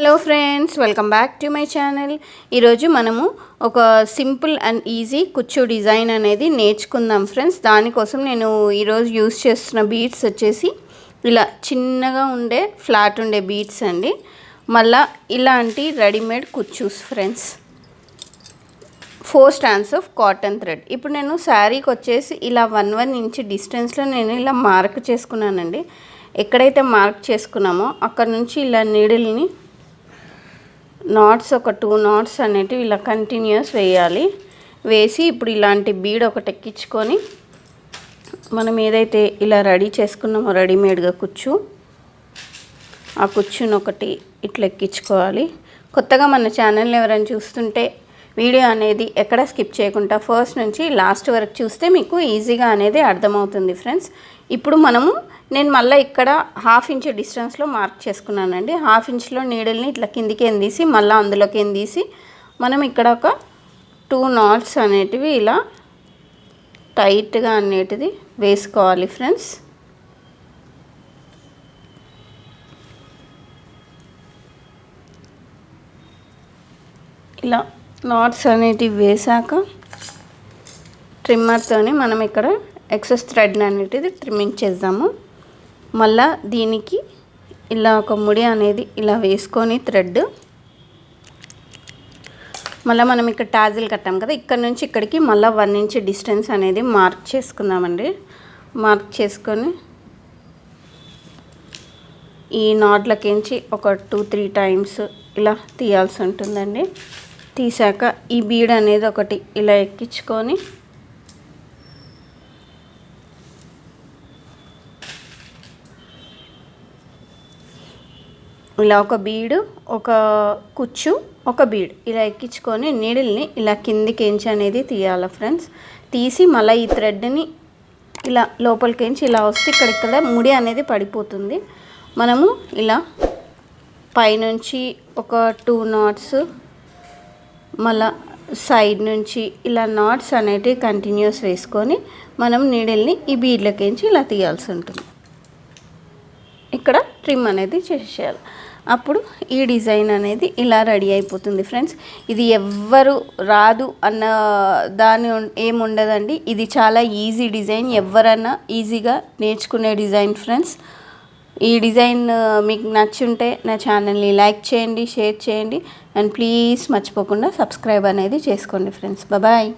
Hello friends, welcome back to my channel. ఈరోజు మనము ఒక సింపుల్ అండ్ ఈజీ కుచ్చు డిజైన్ అనేది నేర్చుకుందాం ఫ్రెండ్స్. దానికోసం నేను ఈరోజు యూస్ చేస్తున్న బీడ్స్ వచ్చేసి ఇలా చిన్నగా ఉండే ఫ్లాట్ ఉండే బీడ్స్ అండి. మళ్ళీ ఇలాంటి రెడీమేడ్ కుచ్చూస్ friends. 4 strands of cotton thread. ఇప్పుడు నేను శారీకి వచ్చేసి ఇలా 1 ఇంచ్ డిస్టెన్స్లో నేను ఇలా మార్క్ చేసుకున్నానండి. ఎక్కడైతే మార్క్ చేసుకున్నామో అక్కడ నుంచి ఇలా నీడిల్ని నాట్స్ ఒక 2 knots అనేటివి ఇలా కంటిన్యూస్ వేయాలి. వేసి ఇప్పుడు ఇలాంటి బీడ్ ఒకటి ఎక్కించుకొని మనం ఏదైతే ఇలా రెడీ చేసుకున్నామో రెడీమేడ్గా కుచ్చు, ఆ కుచ్చుని ఒకటి ఇట్లా ఎక్కించుకోవాలి. కొత్తగా మన ఛానల్ని ఎవరైనా చూస్తుంటే వీడియో అనేది ఎక్కడ స్కిప్ చేయకుండా ఫస్ట్ నుంచి లాస్ట్ వరకు చూస్తే మీకు ఈజీగా అనేది అర్థమవుతుంది ఫ్రెండ్స్. ఇప్పుడు నేను మళ్ళీ ఇక్కడ 1/2 ఇంచ్ డిస్టెన్స్లో మార్క్ చేసుకున్నానండి. 1/2 ఇంచ్లో నీడిల్ని ఇట్లా కిందికి తీసి మళ్ళీ అందులోకి తీసి మనం ఇక్కడ ఒక 2 knots అనేటివి ఇలా టైట్గా అనేటిది వేసుకోవాలి ఫ్రెండ్స్. ఇలా నాట్స్ అనేటివి వేసాక ట్రిమ్మర్తోని మనం ఇక్కడ ఎక్సెస్ థ్రెడ్ అనేటిది ట్రిమ్మింగ్ చేద్దాము. మళ్ళా దీనికి ఇలా ఒక ముడి అనేది ఇలా వేసుకొని థ్రెడ్ మళ్ళీ మనం ఇక్కడ టాజిల్ కట్టాం కదా, ఇక్కడ నుంచి ఇక్కడికి మళ్ళీ 1 ఇంచ్ డిస్టెన్స్ అనేది మార్క్ చేసుకుందామండి. మార్క్ చేసుకొని ఈ నాట్లకించి ఒక 2-3 times ఇలా తీయాల్సి ఉంటుందండి. తీసాక ఈ బీడ్ అనేది ఒకటి ఇలా ఎక్కించుకొని ఇలా ఒక బీడు, ఒక కుచ్చు, ఒక బీడ్ ఇలా ఎక్కించుకొని నీడిల్ని ఇలా కిందికించి అనేది తీయాలి ఫ్రెండ్స్. తీసి మళ్ళీ ఈ థ్రెడ్ని ఇలా లోపలికించి ఇలా వస్తే ఇక్కడ ముడి అనేది పడిపోతుంది. మనము ఇలా పైనుంచి ఒక 2 knots, మళ్ళా సైడ్ నుంచి ఇలా నాట్స్ అనేటివి కంటిన్యూస్ వేసుకొని మనం నీడిల్ని ఈ బీడ్లకించి ఇలా తీయాల్సి ఉంటుంది. ఇక్కడ ట్రిమ్ అనేది చేసేయాలి. అప్పుడు ఈ డిజైన్ అనేది ఇలా రెడీ అయిపోతుంది ఫ్రెండ్స్. ఇది ఎవ్వరు రాదు అన్న దాని ఏముండదండి. ఇది చాలా ఈజీ డిజైన్, ఎవరన్నా ఈజీగా నేర్చుకునే డిజైన్ ఫ్రెండ్స్. ఈ డిజైన్ మీకు నచ్చుంటే నా ఛానల్ని లైక్ చేయండి, షేర్ చేయండి అండ్ ప్లీజ్ మర్చిపోకుండా సబ్స్క్రైబ్ అనేది చేసుకోండి ఫ్రెండ్స్. బాయ్.